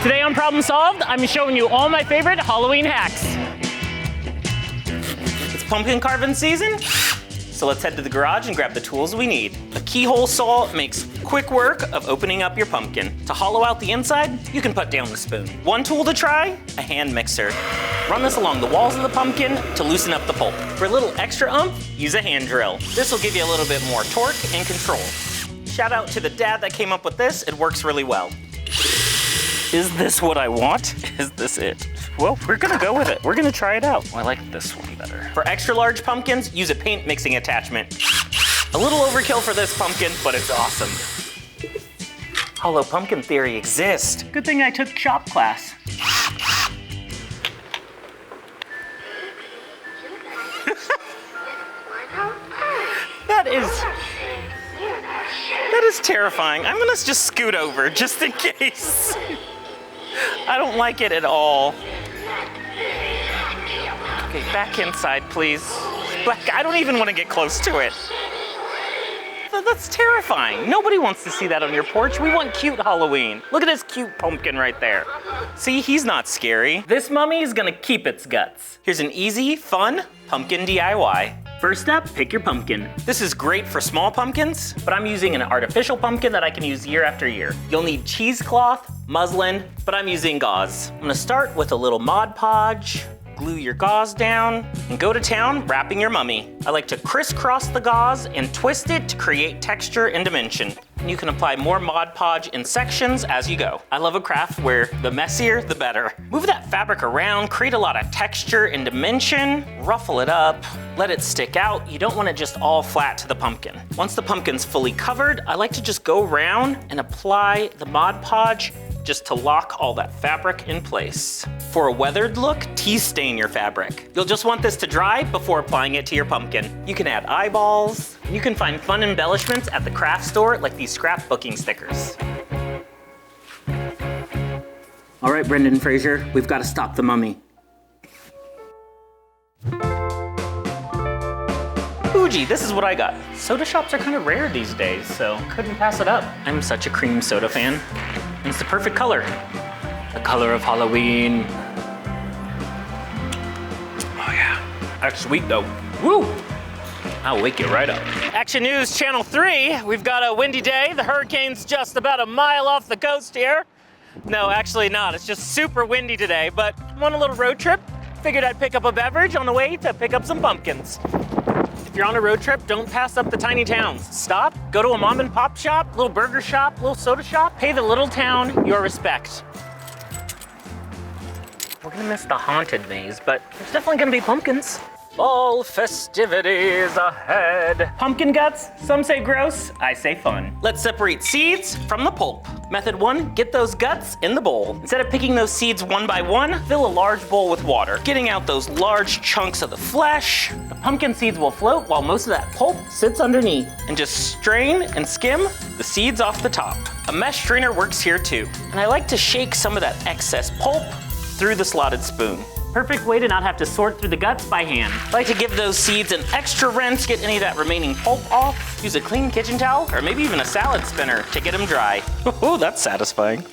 Today on Problem Solved, I'm showing you all my favorite Halloween hacks. It's pumpkin carving season, so let's head to the garage and grab the tools we need. A keyhole saw makes quick work of opening up your pumpkin. To hollow out the inside, you can put down the spoon. One tool to try, a hand mixer. Run this along the walls of the pumpkin to loosen up the pulp. For a little extra oomph, use a hand drill. This will give you a little bit more torque and control. Shout out to the dad that came up with this, it works really well. Is this what I want? Is this it? Well, we're gonna go with it. We're gonna try it out. Oh, I like this one better. For extra large pumpkins, use a paint mixing attachment. A little overkill for this pumpkin, but it's awesome. Hollow pumpkin theory exists. Good thing I took shop class. That is terrifying. I'm gonna just scoot over just in case. I don't like it at all. Okay, back inside, please. I don't even want to get close to it. That's terrifying. Nobody wants to see that on your porch. We want cute Halloween. Look at this cute pumpkin right there. See, he's not scary. This mummy is gonna keep its guts. Here's an easy, fun pumpkin DIY. First up, pick your pumpkin. This is great for small pumpkins, but I'm using an artificial pumpkin that I can use year after year. You'll need cheesecloth, muslin, but I'm using gauze. I'm gonna start with a little Mod Podge, glue your gauze down, and go to town wrapping your mummy. I like to crisscross the gauze and twist it to create texture and dimension. You can apply more Mod Podge in sections as you go. I love a craft where the messier, the better. Move that fabric around, create a lot of texture and dimension, ruffle it up, let it stick out. You don't want it just all flat to the pumpkin. Once the pumpkin's fully covered, I like to just go around and apply the Mod Podge just to lock all that fabric in place. For a weathered look, tea stain your fabric. You'll just want this to dry before applying it to your pumpkin. You can add eyeballs. You can find fun embellishments at the craft store, like these scrapbooking stickers. All right, Brendan Fraser, we've got to stop the mummy. Fuji, this is what I got. Soda shops are kind of rare these days, so couldn't pass it up. I'm such a cream soda fan. And it's the perfect color. The color of Halloween. Oh yeah, that's sweet though. Woo! I'll wake you right up. Action News Channel 3, we've got a windy day. The hurricane's just about a mile off the coast here. No, actually not, it's just super windy today, but I'm on a little road trip. Figured I'd pick up a beverage on the way to pick up some pumpkins. If you're on a road trip, don't pass up the tiny towns. Stop, go to a mom and pop shop, little burger shop, little soda shop. Pay the little town your respect. We're gonna miss the haunted maze, but there's definitely gonna be pumpkins. Fall festivities ahead. Pumpkin guts, some say gross, I say fun. Let's separate seeds from the pulp. Method 1, get those guts in the bowl. Instead of picking those seeds one by one, fill a large bowl with water, getting out those large chunks of the flesh. The pumpkin seeds will float while most of that pulp sits underneath. And just strain and skim the seeds off the top. A mesh strainer works here too. And I like to shake some of that excess pulp through the slotted spoon. Perfect way to not have to sort through the guts by hand. I like to give those seeds an extra rinse, get any of that remaining pulp off. Use a clean kitchen towel, or maybe even a salad spinner to get them dry. Oh, that's satisfying.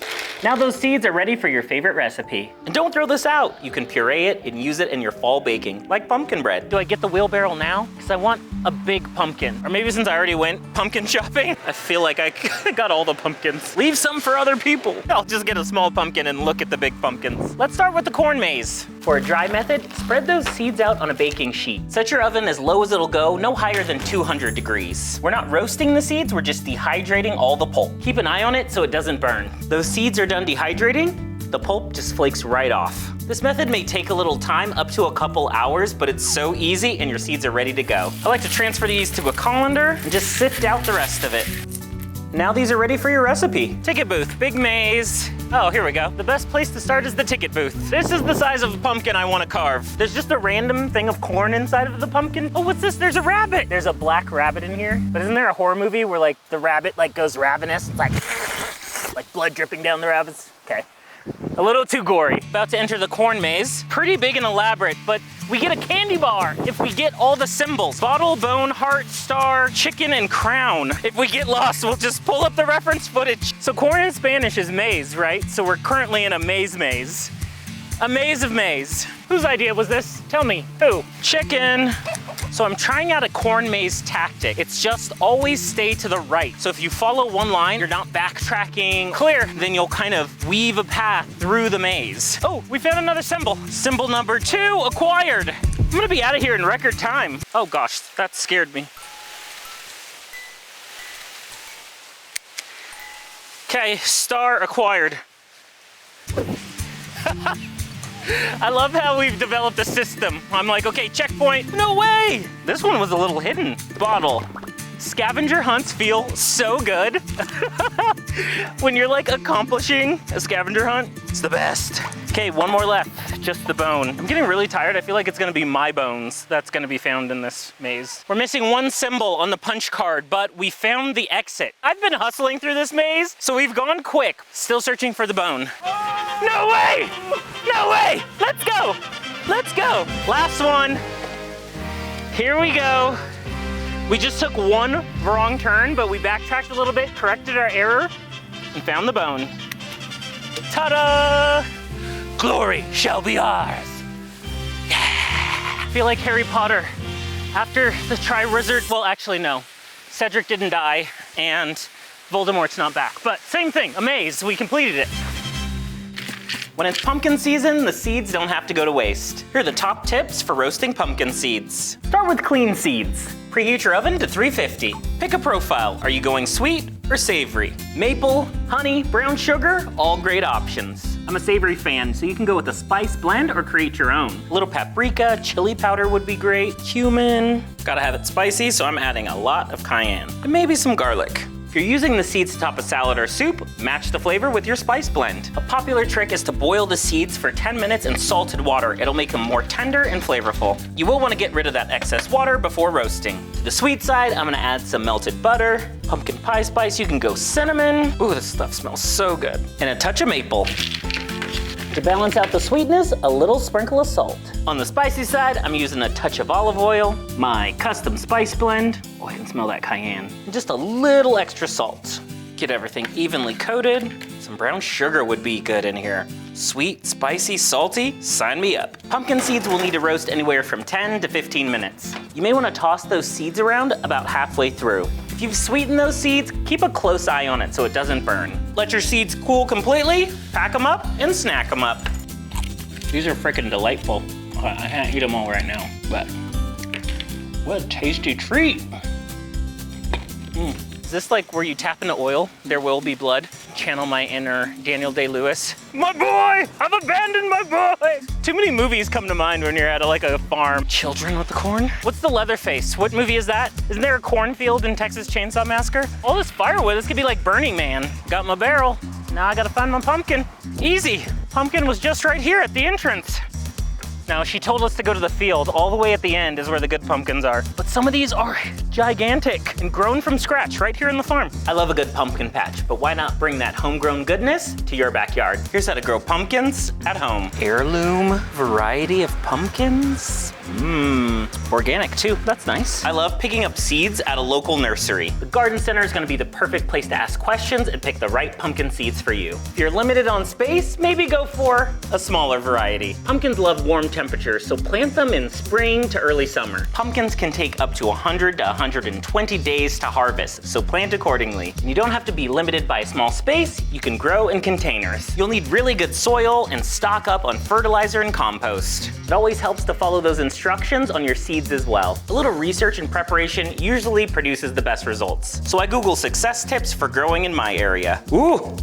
Now those seeds are ready for your favorite recipe. And don't throw this out. You can puree it and use it in your fall baking, like pumpkin bread. Do I get the wheelbarrow now? Because I want a big pumpkin. Or maybe since I already went pumpkin shopping, I feel like I got all the pumpkins. Leave some for other people. I'll just get a small pumpkin and look at the big pumpkins. Let's start with the corn maze. For a dry method, spread those seeds out on a baking sheet. Set your oven as low as it'll go, no higher than 200 degrees. We're not roasting the seeds, we're just dehydrating all the pulp. Keep an eye on it so it doesn't burn. Those seeds are done dehydrating, the pulp just flakes right off. This method may take a little time, up to a couple hours, but it's so easy and your seeds are ready to go. I like to transfer these to a colander and just sift out the rest of it. Now these are ready for your recipe. Ticket booth, big maze. Oh, here we go. The best place to start is the ticket booth. This is the size of the pumpkin I want to carve. There's just a random thing of corn inside of the pumpkin. Oh, what's this? There's a rabbit. There's a black rabbit in here. But isn't there a horror movie where like the rabbit like goes ravenous? It's like blood dripping down the rabbits? Okay. A little too gory. About to enter the corn maze. Pretty big and elaborate, but we get a candy bar if we get all the symbols. Bottle, bone, heart, star, chicken, and crown. If we get lost, we'll just pull up the reference footage. So corn in Spanish is maze, right? So we're currently in a maze. A maze of maze. Whose idea was this? Tell me, who? Chicken. So I'm trying out a corn maze tactic. It's just always stay to the right. So if you follow one line, you're not backtracking clear, then you'll kind of weave a path through the maze. Oh, we found another symbol. Symbol number 2 acquired. I'm gonna be out of here in record time. Oh gosh, that scared me. Okay, star acquired. I love how we've developed a system. I'm like, okay, checkpoint. No way! This one was a little hidden. Bottle. Scavenger hunts feel so good. When you're like accomplishing a scavenger hunt, it's the best. Okay, one more left, just the bone. I'm getting really tired. I feel like it's gonna be my bones that's gonna be found in this maze. We're missing one symbol on the punch card, but we found the exit. I've been hustling through this maze, so we've gone quick. Still searching for the bone. No way! No way! Let's go! Let's go! Last one. Here we go. We just took one wrong turn, but we backtracked a little bit, corrected our error, and found the bone. Ta-da! Glory shall be ours. Yeah! I feel like Harry Potter. After the Triwizard, well, actually no. Cedric didn't die, and Voldemort's not back. But same thing, a maze, we completed it. When it's pumpkin season, the seeds don't have to go to waste. Here are the top tips for roasting pumpkin seeds. Start with clean seeds. Preheat your oven to 350. Pick a profile. Are you going sweet or savory? Maple, honey, brown sugar, all great options. I'm a savory fan, so you can go with a spice blend or create your own. A little paprika, chili powder would be great. Cumin. Gotta have it spicy, so I'm adding a lot of cayenne. And maybe some garlic. If you're using the seeds to top a salad or soup, match the flavor with your spice blend. A popular trick is to boil the seeds for 10 minutes in salted water. It'll make them more tender and flavorful. You will want to get rid of that excess water before roasting. To the sweet side, I'm gonna add some melted butter, pumpkin pie spice, you can go cinnamon. Ooh, this stuff smells so good. And a touch of maple. To balance out the sweetness, a little sprinkle of salt. On the spicy side, I'm using a touch of olive oil, my custom spice blend. Oh, I can smell that cayenne. And just a little extra salt. Get everything evenly coated. Some brown sugar would be good in here. Sweet, spicy, salty, sign me up. Pumpkin seeds will need to roast anywhere from 10 to 15 minutes. You may want to toss those seeds around about halfway through. If you've sweetened those seeds, keep a close eye on it so it doesn't burn. Let your seeds cool completely, pack them up, and snack them up. These are freaking delightful. I can't eat them all right now, but what a tasty treat. Is this like where you tap into oil, there will be blood? Channel my inner Daniel Day-Lewis. My boy, I've abandoned my boy. Too many movies come to mind when you're at a farm. Children with the corn? What's the Leatherface? What movie is that? Isn't there a cornfield in Texas Chainsaw Massacre? All this firewood, this could be like Burning Man. Got my barrel, now I gotta find my pumpkin. Easy, pumpkin was just right here at the entrance. Now, she told us to go to the field. All the way at the end is where the good pumpkins are. But some of these are gigantic and grown from scratch right here in the farm. I love a good pumpkin patch, but why not bring that homegrown goodness to your backyard? Here's how to grow pumpkins at home. Heirloom variety of pumpkins. Organic too, that's nice. I love picking up seeds at a local nursery. The garden center is gonna be the perfect place to ask questions and pick the right pumpkin seeds for you. If you're limited on space, maybe go for a smaller variety. Pumpkins love warm temperatures, so plant them in spring to early summer. Pumpkins can take up to 100 to 120 days to harvest, so plant accordingly. And you don't have to be limited by a small space, you can grow in containers. You'll need really good soil and stock up on fertilizer and compost. It always helps to follow those instructions on your seeds as well. A little research and preparation usually produces the best results. So I Google success tips for growing in my area. Ooh!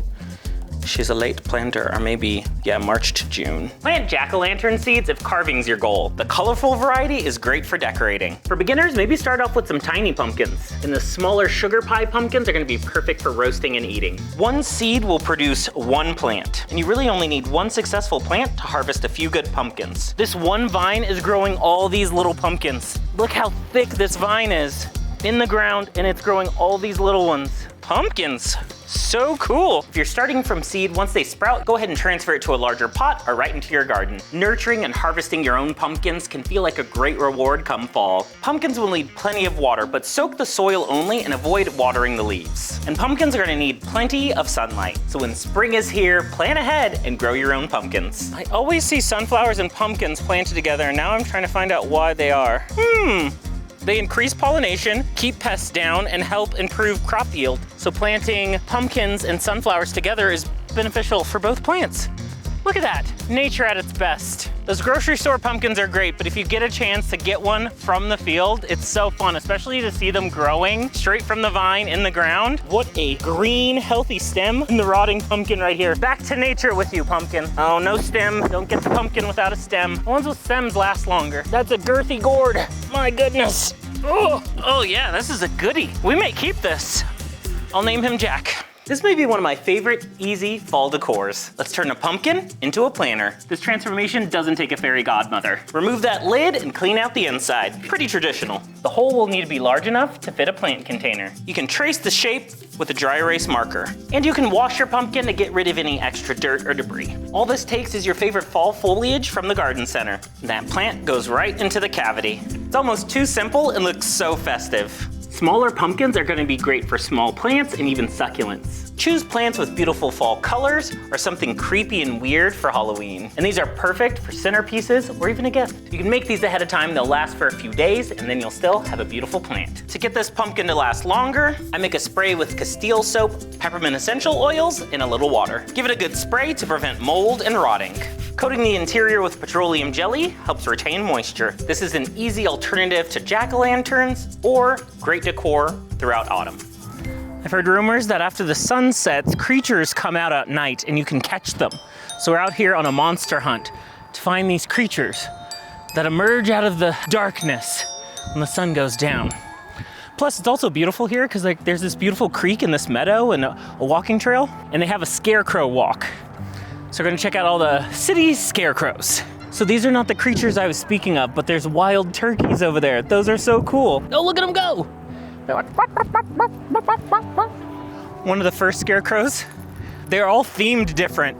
She's a late planter, or maybe, March to June. Plant jack-o'-lantern seeds if carving's your goal. The colorful variety is great for decorating. For beginners, maybe start off with some tiny pumpkins. And the smaller sugar pie pumpkins are gonna be perfect for roasting and eating. One seed will produce one plant, and you really only need one successful plant to harvest a few good pumpkins. This one vine is growing all these little pumpkins. Look how thick this vine is in the ground, and it's growing all these little ones. Pumpkins. So cool. If you're starting from seed, once they sprout, go ahead and transfer it to a larger pot or right into your garden. Nurturing and harvesting your own pumpkins can feel like a great reward come fall. Pumpkins will need plenty of water, but soak the soil only and avoid watering the leaves. And pumpkins are gonna need plenty of sunlight. So when spring is here, plan ahead and grow your own pumpkins. I always see sunflowers and pumpkins planted together, and now I'm trying to find out why they are. They increase pollination, keep pests down, and help improve crop yield. So planting pumpkins and sunflowers together is beneficial for both plants. Look at that, nature at its best. Those grocery store pumpkins are great, but if you get a chance to get one from the field, it's so fun, especially to see them growing straight from the vine in the ground. What a green, healthy stem, and the rotting pumpkin right here. Back to nature with you, pumpkin. Oh, no stem, don't get the pumpkin without a stem. The ones with stems last longer. That's a girthy gourd, my goodness. Oh yeah, this is a goodie. We may keep this. I'll name him Jack. This may be one of my favorite easy fall decors. Let's turn a pumpkin into a planter. This transformation doesn't take a fairy godmother. Remove that lid and clean out the inside. Pretty traditional. The hole will need to be large enough to fit a plant container. You can trace the shape with a dry erase marker. And you can wash your pumpkin to get rid of any extra dirt or debris. All this takes is your favorite fall foliage from the garden center. That plant goes right into the cavity. It's almost too simple and looks so festive. Smaller pumpkins are gonna be great for small plants and even succulents. Choose plants with beautiful fall colors or something creepy and weird for Halloween. And these are perfect for centerpieces or even a gift. You can make these ahead of time, they'll last for a few days, and then you'll still have a beautiful plant. To get this pumpkin to last longer, I make a spray with Castile soap, peppermint essential oils, and a little water. Give it a good spray to prevent mold and rotting. Coating the interior with petroleum jelly helps retain moisture. This is an easy alternative to jack-o'-lanterns or great decor throughout autumn. I've heard rumors that after the sun sets, creatures come out at night and you can catch them. So we're out here on a monster hunt to find these creatures that emerge out of the darkness when the sun goes down. Plus, it's also beautiful here because there's this beautiful creek in this meadow and a walking trail, and they have a scarecrow walk. So we're gonna check out all the city's scarecrows. So these are not the creatures I was speaking of, but there's wild turkeys over there. Those are so cool. Oh, look at them go. One of the first scarecrows. They're all themed different.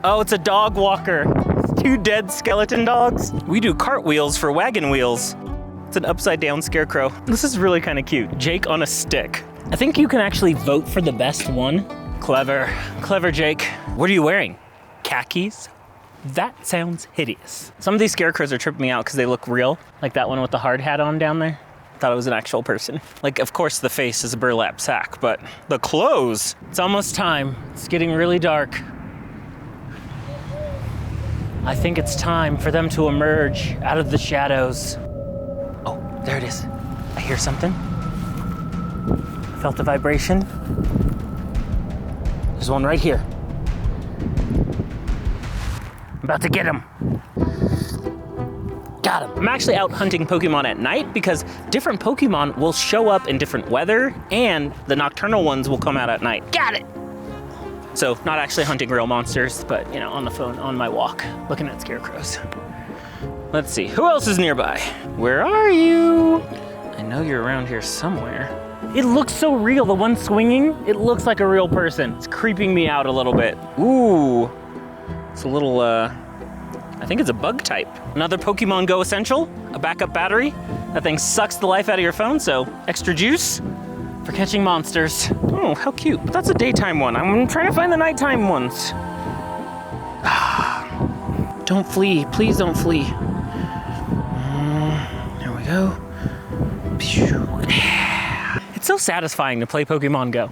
Oh, it's a dog walker. It's 2 dead skeleton dogs. We do cartwheels for wagon wheels. It's an upside down scarecrow. This is really kind of cute. Jake on a stick. I think you can actually vote for the best one. Clever, clever Jake. What are you wearing? Khakis? That sounds hideous. Some of these scarecrows are tripping me out because they look real. Like that one with the hard hat on down there. I thought it was an actual person. Like, of course the face is a burlap sack, but the clothes. It's almost time. It's getting really dark. I think it's time for them to emerge out of the shadows. Oh, there it is. I hear something. Felt the vibration. There's one right here. I'm about to get him. Got him. I'm actually out hunting Pokemon at night because different Pokemon will show up in different weather and the nocturnal ones will come out at night. Got it. So not actually hunting real monsters, but you know, on the phone, on my walk, looking at scarecrows. Let's see, who else is nearby? Where are you? I know you're around here somewhere. It looks so real, the one swinging, it looks like a real person. It's creeping me out a little bit. Ooh, it's a little, I think it's a bug type. Another Pokemon Go essential, a backup battery. That thing sucks the life out of your phone, so extra juice for catching monsters. Oh, how cute. That's a daytime one. I'm trying to find the nighttime ones. Don't flee, please don't flee. There we go. It's so satisfying to play Pokemon Go.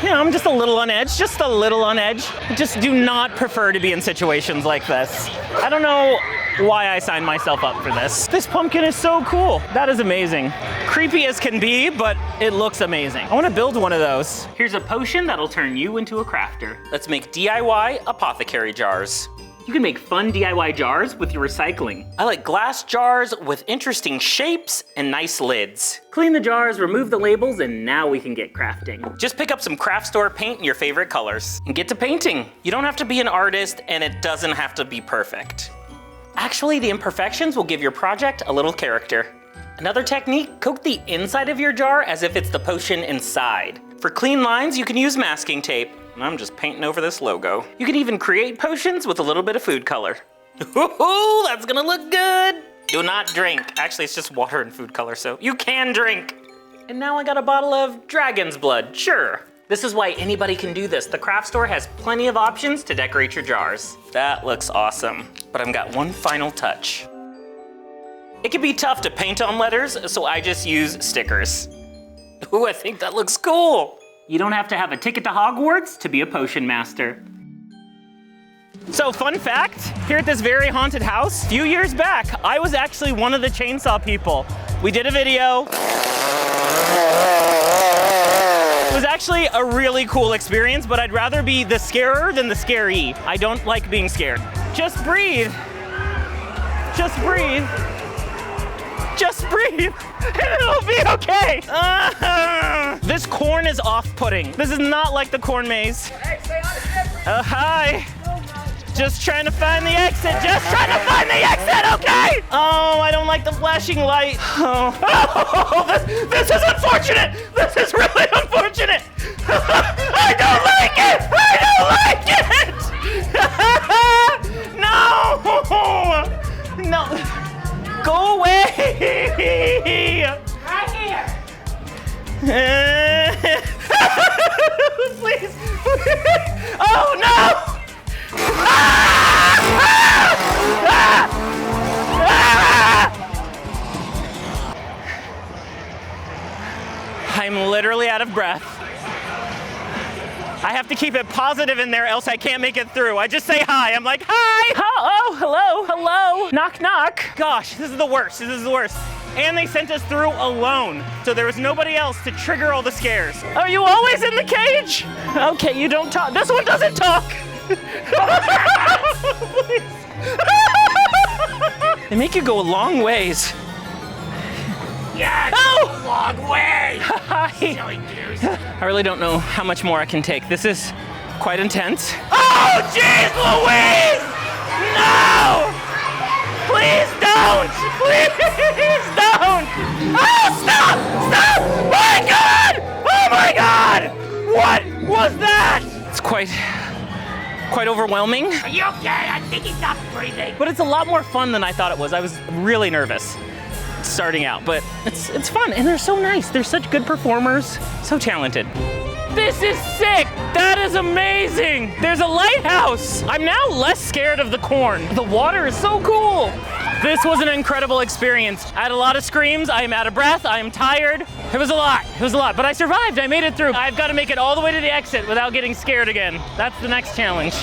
You know, I'm just a little on edge, just a little on edge. I just do not prefer to be in situations like this. I don't know why I signed myself up for this. This pumpkin is so cool. That is amazing. Creepy as can be, but it looks amazing. I want to build one of those. Here's a potion that'll turn you into a crafter. Let's make DIY apothecary jars. You can make fun DIY jars with your recycling. I like glass jars with interesting shapes and nice lids. Clean the jars, remove the labels, and now we can get crafting. Just pick up some craft store paint in your favorite colors and get to painting. You don't have to be an artist and it doesn't have to be perfect. Actually, the imperfections will give your project a little character. Another technique, coat the inside of your jar as if it's the potion inside. For clean lines, you can use masking tape. And I'm just painting over this logo. You can even create potions with a little bit of food color. Ooh, that's gonna look good. Do not drink. Actually, it's just water and food color, so you can drink. And now I got a bottle of dragon's blood, sure. This is why anybody can do this. The craft store has plenty of options to decorate your jars. That looks awesome, but I've got one final touch. It can be tough to paint on letters, so I just use stickers. Ooh, I think that looks cool. You don't have to have a ticket to Hogwarts to be a potion master. So fun fact, here at this very haunted house, a few years back, I was actually one of the chainsaw people. We did a video. It was actually a really cool experience, but I'd rather be the scarer than the scary. I don't like being scared. Just breathe. Just breathe. Just breathe, and it'll be okay. This corn is off-putting. This is not like the corn maze. Hi. Just trying to find the exit. Just trying to find the exit, okay? Oh, I don't like the flashing light. Oh, this is unfortunate. This is really unfortunate. I don't like it. I don't like it. No. Go away. Right here. Please. Oh, no. I'm literally out of breath. I have to keep it positive in there, else I can't make it through. I just say hi. I'm like, hi. Oh, hello. Knock, knock. Gosh, this is the worst. And they sent us through alone, so there was nobody else to trigger all the scares. Are you always in the cage? Okay, you don't talk. This one doesn't talk. They make you go a long ways. Yeah, oh! a long way. Hi. Silly goose. I really don't know how much more I can take. This is quite intense. Oh, jeez Louise! No! Please don't! Please don't! Oh, stop! Oh my God! What was that? It's quite overwhelming. Are you okay? I think he stopped breathing. But it's a lot more fun than I thought it was. I was really nervous starting out, but it's fun, and they're so nice. They're such good performers, so talented. This is sick! That is amazing! There's a lighthouse! I'm now less scared of the corn. The water is so cool! This was an incredible experience. I had a lot of screams, I am out of breath, I am tired. It was a lot, but I survived, I made it through. I've got to make it all the way to the exit without getting scared again. That's the next challenge.